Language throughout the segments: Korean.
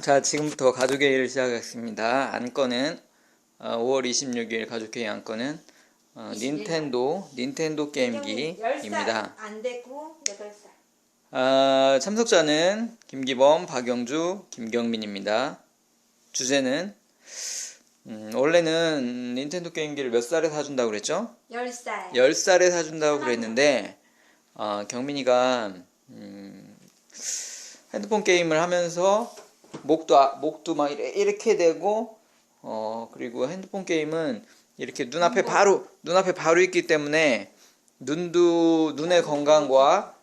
자, 지금부터 가족회의를 시작하겠습니다. 안건은 5월 26일 가족회의 안건은 닌텐도 게임기입니다. 안 되고 8살. 참석자는 김기범, 박영주, 김경민입니다. 주제는 원래는 닌텐도 게임기를 몇 살에 사준다고 그랬죠? 10살. 10살에 사준다고 그랬는데 경민이가 핸드폰 게임을 하면서 목도 막 이렇게 되고 그리고 핸드폰 게임은 이렇게 눈앞에 바로 있기 때문에 눈의 건강과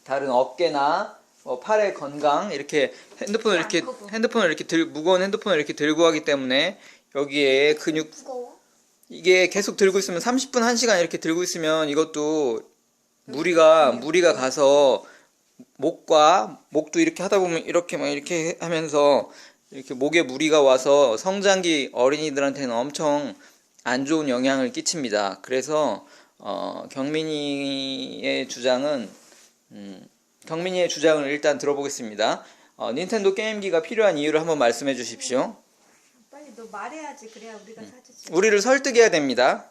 다른 어깨나 팔의 건강, 이렇게 무거운 핸드폰을 이렇게 들고 하기 때문에 여기에 근육, 이게 계속 들고 있으면 30분 1시간 이렇게 들고 있으면 이것도 무리가 가서 목도 이렇게 하다 보면 이렇게 하면서 이렇게 목에 무리가 와서 성장기 어린이들한테는 엄청 안 좋은 영향을 끼칩니다. 그래서 경민이의 주장을 일단 들어보겠습니다. 닌텐도 게임기가 필요한 이유를 한번 말씀해 주십시오. 빨리 너 말해야지. 그래야 우리가 사주지. 우리를 설득해야 됩니다.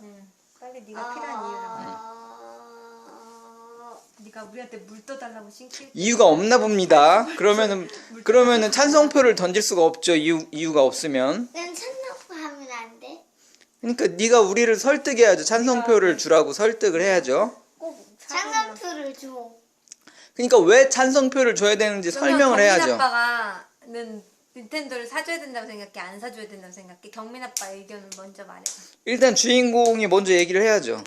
빨리 네가 필요한 이유를 말해. 네가 우리한테 물 떠달라고 신기. 이유가 없나 봅니다. 그러면은 찬성표를 던질 수가 없죠. 이유가 없으면. 난 찬성표 하면 안 돼? 그러니까 네가 우리를 설득해야죠. 찬성표를 주라고 설득을 해야죠. 꼭 찬성표를 줘. 그러니까 왜 찬성표를 줘야 되는지 설명을 해야죠. 아빠가는 닌텐도를 사줘야 된다고 생각해? 안 사줘야 된다고 생각해? 경민 아빠 의견을 먼저 말해. 일단 주인공이 먼저 얘기를 해야죠.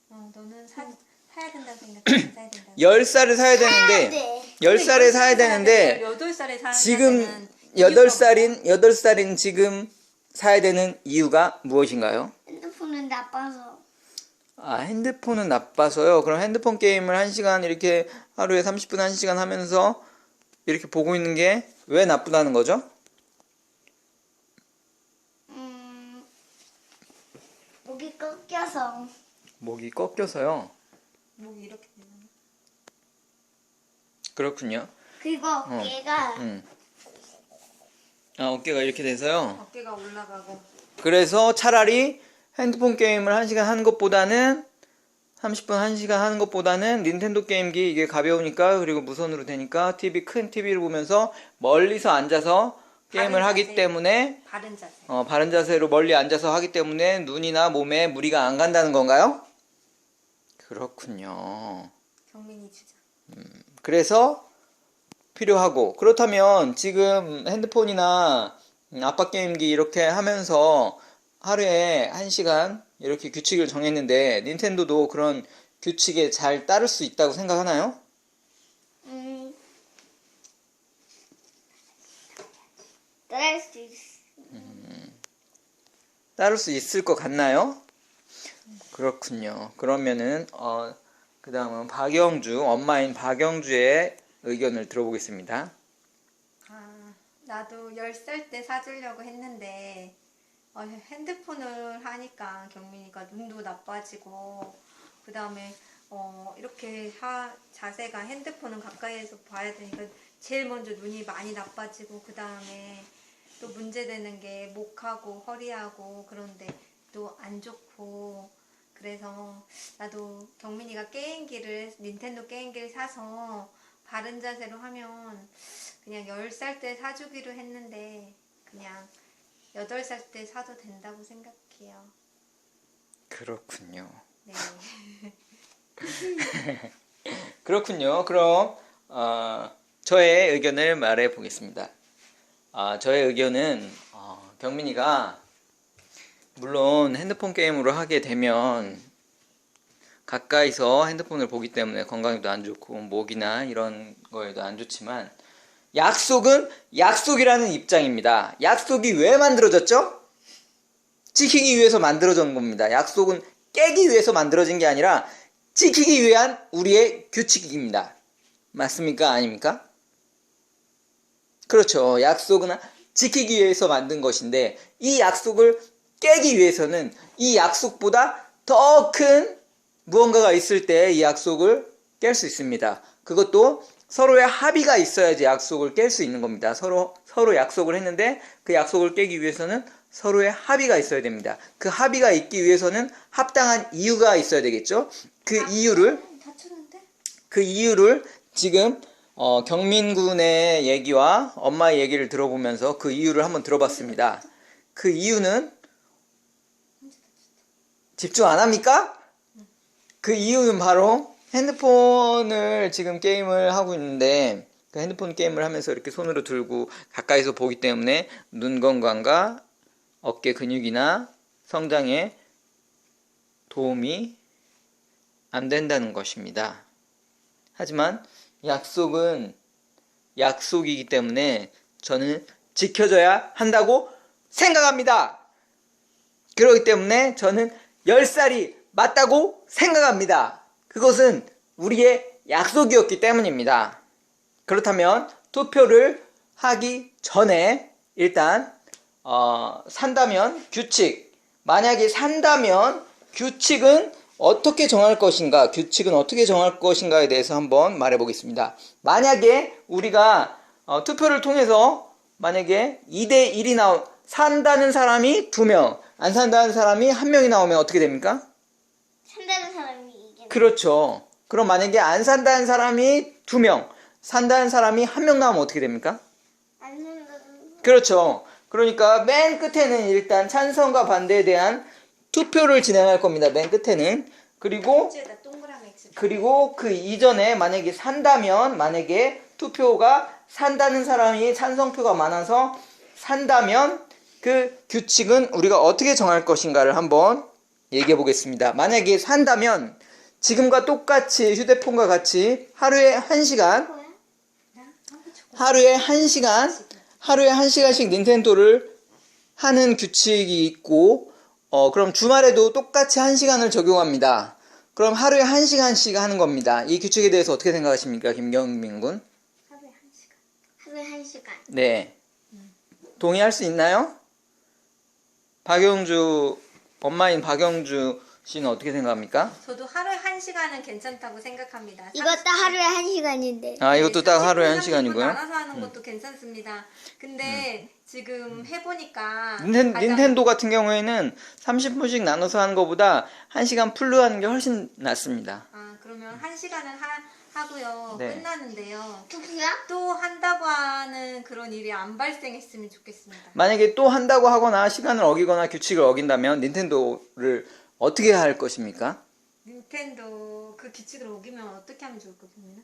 너는 사야 된다고 생각해? 안 사야 된다고? 10살에 사야 되는데 돼. 10살에 사야 되는데 8살에 사야 지금 8살인 지금 사야 되는 이유가 무엇인가요? 핸드폰은 나빠서. 핸드폰은 나빠서요. 그럼 핸드폰 게임을 1시간 이렇게 하루에 30분 1시간 하면서 이렇게 보고 있는 게 왜 나쁘다는 거죠? 목이 꺾여서. 목이 꺾여서요. 목이 이렇게 되는. 그렇군요. 그리고 어깨가 어깨가 이렇게 돼서요. 어깨가 올라가고. 그래서 차라리 핸드폰 게임을 1시간 하는 것보다는 30분 1시간 하는 것보다는 닌텐도 게임기, 이게 가벼우니까, 그리고 무선으로 되니까 큰 TV를 보면서 멀리서 앉아서 게임을 하기 때문에 바른 자세. 바른 자세로 멀리 앉아서 하기 때문에 눈이나 몸에 무리가 안 간다는 건가요? 그렇군요. 경민이 주장. 그래서 필요하고, 그렇다면 지금 핸드폰이나 아빠 게임기 이렇게 하면서 하루에 1시간 이렇게 규칙을 정했는데 닌텐도도 그런 규칙에 잘 따를 수 있다고 생각하나요? 따라할 수 있어. 따를 수 있을 것 같나요? 그렇군요. 그러면은 그 다음은 엄마인 박영주의 의견을 들어보겠습니다. 나도 10살 때 사주려고 했는데 핸드폰을 하니까 경민이가 눈도 나빠지고, 그 다음에 이렇게 자세가 핸드폰은 가까이에서 봐야 되니까 제일 먼저 눈이 많이 나빠지고, 그 다음에 또 문제되는 게 목하고 허리하고 그런데 또 안 좋고, 그래서 나도 경민이가 닌텐도 게임기를 사서 바른 자세로 하면 그냥 10살 때 사주기로 했는데 그냥 8살 때 사도 된다고 생각해요. 그렇군요. 네. 그렇군요. 그럼 저의 의견을 말해 보겠습니다. 저의 의견은 경민이가 물론 핸드폰 게임으로 하게 되면 가까이서 핸드폰을 보기 때문에 건강에도 안 좋고 목이나 이런 거에도 안 좋지만, 약속은 약속이라는 입장입니다. 약속이 왜 만들어졌죠? 지키기 위해서 만들어진 겁니다. 약속은 깨기 위해서 만들어진 게 아니라 지키기 위한 우리의 규칙입니다. 맞습니까? 아닙니까? 그렇죠. 약속은 지키기 위해서 만든 것인데, 이 약속을 깨기 위해서는 이 약속보다 더 큰 무언가가 있을 때 이 약속을 깰 수 있습니다. 그것도 서로의 합의가 있어야지 약속을 깰 수 있는 겁니다. 서로 약속을 했는데 그 약속을 깨기 위해서는 서로의 합의가 있어야 됩니다. 그 합의가 있기 위해서는 합당한 이유가 있어야 되겠죠. 그 다쳤는데? 이유를 지금 경민군의 얘기와 엄마의 얘기를 들어보면서 그 이유를 한번 들어봤습니다. 그 이유는 집중 안 합니까? 그 이유는 바로 핸드폰을 지금 게임을 하고 있는데 그 핸드폰 게임을 하면서 이렇게 손으로 들고 가까이서 보기 때문에 눈 건강과 어깨 근육이나 성장에 도움이 안 된다는 것입니다. 하지만 약속은 약속이기 때문에 저는 지켜줘야 한다고 생각합니다. 그렇기 때문에 저는 10살이 맞다고 생각합니다. 그것은 우리의 약속이었기 때문입니다. 그렇다면 투표를 하기 전에 일단 산다면 규칙, 만약에 산다면 규칙은 어떻게 정할 것인가, 규칙은 어떻게 정할 것인가에 대해서 한번 말해 보겠습니다. 만약에 우리가 투표를 통해서 만약에 2대1이 산다는 사람이 2명, 안 산다는 사람이 1명이 나오면 어떻게 됩니까? 산다는 사람이 이기는. 그렇죠. 그럼 만약에 안 산다는 사람이 2명, 산다는 사람이 1명 나오면 어떻게 됩니까? 안 산다는. 그렇죠. 그러니까 맨 끝에는 일단 찬성과 반대에 대한 투표를 진행할 겁니다. 맨 끝에는. 그리고 다 동그라미 X. 그 이전에 만약에 산다면, 만약에 투표가 산다는 사람이 찬성표가 많아서 산다면 그 규칙은 우리가 어떻게 정할 것인가를 한번 얘기해 보겠습니다. 만약에 산다면 지금과 똑같이 휴대폰과 같이 하루에 1시간 하루에 1시간씩 닌텐도를 하는 규칙이 있고 그럼 주말에도 똑같이 1시간을 적용합니다. 그럼 하루에 1시간씩 하는 겁니다. 이 규칙에 대해서 어떻게 생각하십니까, 김경민 군? 하루에 1시간. 하루에 1시간. 네. 동의할 수 있나요? 박영주, 엄마인 박영주 씨는 어떻게 생각합니까? 저도 하루에 1시간은 괜찮다고 생각합니다. 이것도 하루에 1시간인데. 아, 이것도 딱 하루에 30분 1시간이고요. 나눠서 하는 것도 괜찮습니다. 근데 지금 해보니까 닌텐도 같은 경우에는 30분씩 나눠서 하는 것보다 1시간 풀로 하는 게 훨씬 낫습니다. 그러면 1시간을 하고요. 네. 끝나는데요. 투표야? 또 한다고 하는 그런 일이 안 발생했으면 좋겠습니다. 만약에 또 한다고 하거나 시간을 어기거나 규칙을 어긴다면 닌텐도를 어떻게 할 것입니까? 닌텐도 그 규칙을 어기면 어떻게 하면 좋을 것 같습니다.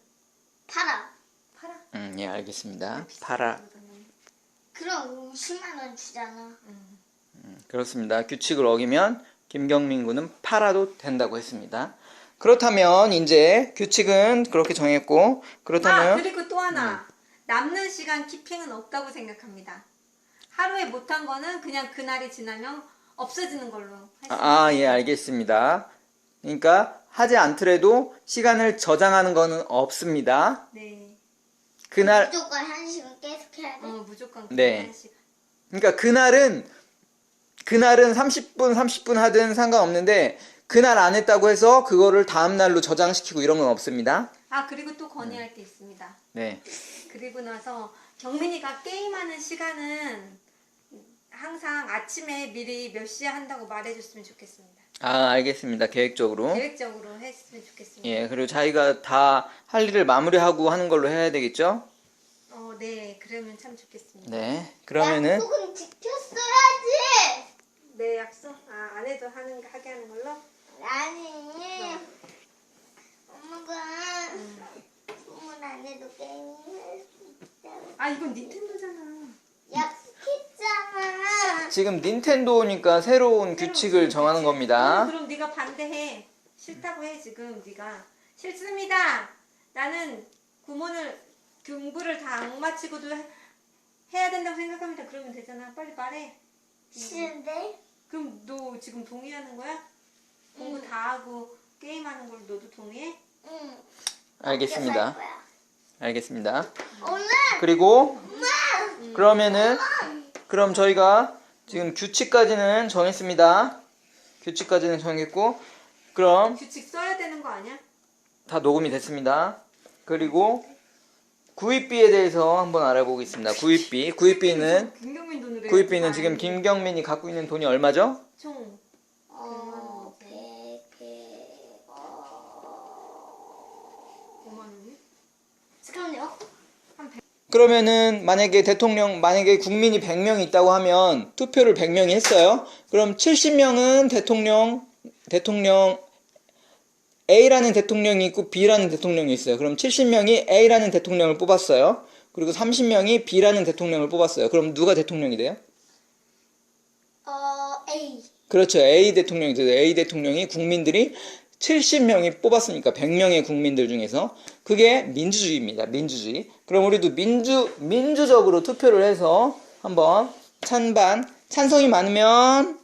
팔아. 팔아? 예, 알겠습니다. 비싸게 팔아. 그러잖아요. 그럼 10만 원 주잖아. 그렇습니다. 규칙을 어기면 김경민 군은 팔아도 된다고 했습니다. 그렇다면 이제 규칙은 그렇게 정했고 그렇다면 그리고 또 하나 남는 시간 키핑은 없다고 생각합니다. 하루에 못한 거는 그냥 그날이 지나면 없어지는 걸로 예, 알겠습니다. 그러니까 하지 않더라도 시간을 저장하는 거는 없습니다. 네. 그날 무조건 1시간 계속 해야 돼. 무조건 네. 1시간. 그러니까 그날은 30분 하든 상관없는데 그날 안 했다고 해서 그거를 다음 날로 저장시키고 이런 건 없습니다. 그리고 또 건의할 게 있습니다. 네. 그리고 나서 경민이가 게임하는 시간은 항상 아침에 미리 몇 시에 한다고 말해줬으면 좋겠습니다. 알겠습니다. 계획적으로. 계획적으로 했으면 좋겠습니다. 예, 그리고 자기가 다 할 일을 마무리하고 하는 걸로 해야 되겠죠? 네, 그러면 참 좋겠습니다. 네. 그러면은 약속은 지켰어야지. 내 약속? 안 해도 하게 하는 걸로? 아니. 엄마가 주문 안 해도 게임할 수 있다고. 이건 닌텐도잖아. 약속했잖아. 지금 닌텐도니까 새로운 규칙을 정하는 겁니다. 그럼 네가 반대해. 싫다고 해 지금 네가. 싫습니다. 나는 공부를 다 안 마치고도 해야 된다고 생각합니다. 그러면 되잖아. 빨리 말해. 싫은데? 그럼 너 지금 동의하는 거야? 공부 다 하고 게임하는 걸 너도 동의해? 응. 알겠습니다. 할 거야. 알겠습니다. 오늘 그리고 그러면은 그럼 저희가 지금 규칙까지는 정했습니다. 규칙까지는 정했고 그럼 규칙 써야 되는 거 아니야? 다 녹음이 됐습니다. 그리고 구입비에 대해서 한번 알아보겠습니다. 구입비는 김경민 돈으로 구입비는 지금 김경민이 갖고 있는 돈이 얼마죠? 총 5만 원이? 잠깐만요. 그러면은 만약에 국민이 100명 있다고 하면 투표를 100명이 했어요. 그럼 70명은 대통령 A라는 대통령이 있고 B라는 대통령이 있어요. 그럼 70명이 A라는 대통령을 뽑았어요. 그리고 30명이 B라는 대통령을 뽑았어요. 그럼 누가 대통령이 돼요? A. 그렇죠. A 대통령이 돼요. A 대통령이 국민들이 70명이 뽑았으니까 100명의 국민들 중에서 그게 민주주의입니다. 민주주의. 그럼 우리도 민주적으로 투표를 해서 한번 찬성이 많으면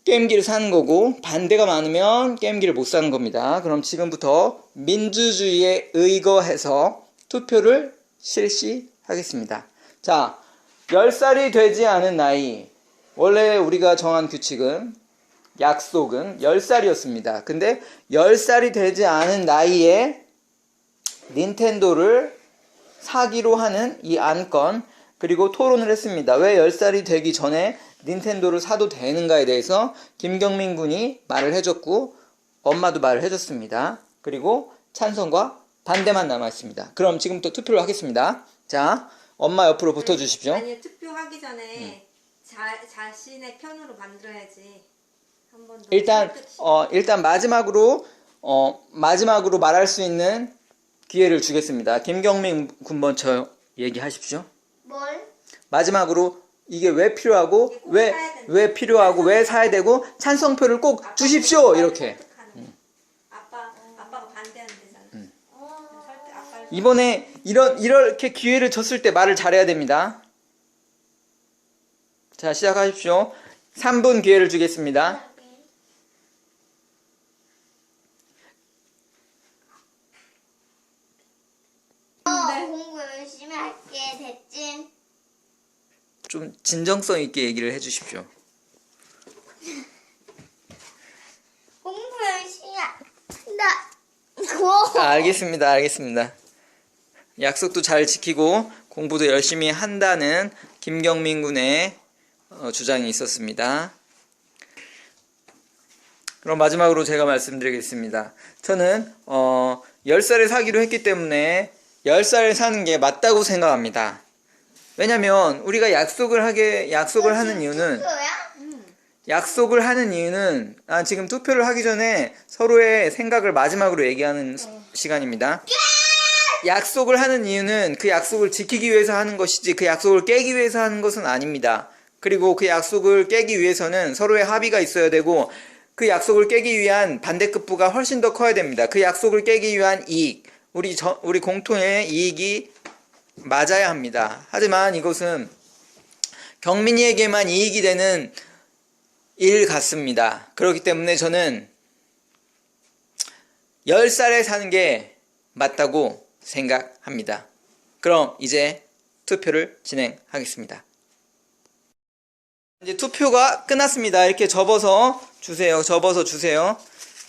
게임기를 사는 거고 반대가 많으면 게임기를 못 사는 겁니다. 그럼 지금부터 민주주의에 의거해서 투표를 실시하겠습니다. 자, 10살이 되지 않은 나이. 원래 우리가 정한 규칙은 약속은 10살이었습니다. 근데 10살이 되지 않은 나이에 닌텐도를 사기로 하는 이 안건 그리고 토론을 했습니다. 왜 10살이 되기 전에 닌텐도를 사도 되는가에 대해서 김경민 군이 말을 해줬고 엄마도 말을 해줬습니다. 그리고 찬성과 반대만 남아있습니다. 그럼 지금부터 투표를 하겠습니다. 자, 엄마 옆으로 붙어주십시오. 아니 투표하기 전에 자신의 편으로 만들어야지. 한 번 더. 일단 마지막으로 말할 수 있는 기회를 주겠습니다. 김경민 군 먼저 얘기하십시오. 뭘? 마지막으로 이게 왜 필요하고 왜 필요하고 왜 사야 되고 찬성표를 꼭 주십시오 이렇게. 아빠가 반대한대잖아. 설득 아빠를. 이번에 이렇게 기회를 줬을 때 말을 잘해야 됩니다. 자, 시작하십시오. 3분 기회를 주겠습니다. 공부 열심히 할게. 됐지? 좀 진정성 있게 얘기를 해주십시오. 공부 열심히 한다. 알겠습니다. 약속도 잘 지키고 공부도 열심히 한다는 김경민 군의 주장이 있었습니다. 그럼 마지막으로 제가 말씀드리겠습니다. 저는 10살에 사기로 했기 때문에 10살에 사는 게 맞다고 생각합니다. 왜냐면 우리가 약속을 하는 이유는 지금 투표를 하기 전에 서로의 생각을 마지막으로 얘기하는 시간입니다. 약속을 하는 이유는 그 약속을 지키기 위해서 하는 것이지 그 약속을 깨기 위해서 하는 것은 아닙니다. 그리고 그 약속을 깨기 위해서는 서로의 합의가 있어야 되고 그 약속을 깨기 위한 반대급부가 훨씬 더 커야 됩니다. 그 약속을 깨기 위한 이익, 우리 공통의 이익이 맞아야 합니다. 하지만 이것은 경민이에게만 이익이 되는 일 같습니다. 그렇기 때문에 저는 10살에 사는 게 맞다고 생각합니다. 그럼 이제 투표를 진행하겠습니다. 이제 투표가 끝났습니다. 이렇게 접어서 주세요.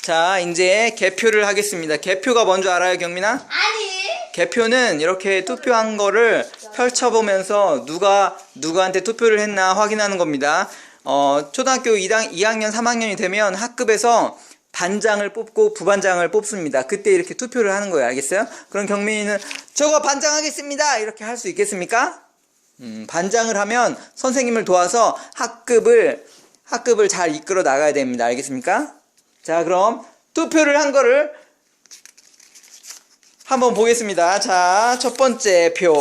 자, 이제 개표를 하겠습니다. 개표가 뭔지 알아요, 경민아? 아니. 개표는 이렇게 투표한 거를 펼쳐보면서 누구한테 투표를 했나 확인하는 겁니다. 초등학교 2학년, 3학년이 되면 학급에서 반장을 뽑고 부반장을 뽑습니다. 그때 이렇게 투표를 하는 거예요. 알겠어요? 그럼 경민이는 저거 반장하겠습니다. 이렇게 할 수 있겠습니까? 반장을 하면 선생님을 도와서 학급을 잘 이끌어 나가야 됩니다. 알겠습니까? 자, 그럼 투표를 한 거를 한번 보겠습니다. 자, 첫 번째 표.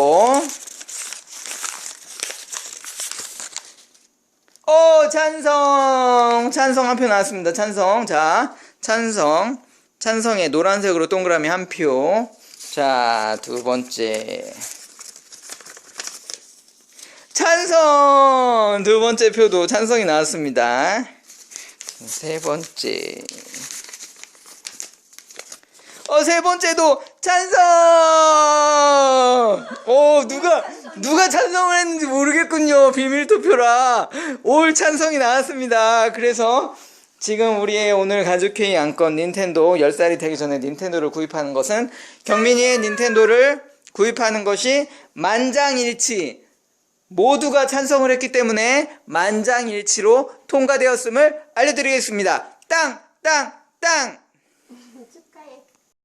찬성 한 표 나왔습니다. 찬성. 자, 찬성에 노란색으로 동그라미 한 표. 자, 두 번째. 찬성! 두 번째 표도 찬성이 나왔습니다. 세 번째. 세 번째도 찬성! 누가 찬성을 했는지 모르겠군요. 비밀 투표라. 올 찬성이 나왔습니다. 그래서 지금 우리의 오늘 가족회의 안건 닌텐도 10살이 되기 전에 닌텐도를 구입하는 것은 경민이의 닌텐도를 구입하는 것이 만장일치. 모두가 찬성을 했기 때문에 만장일치로 통과되었음을 알려드리겠습니다. 땅! 땅! 땅!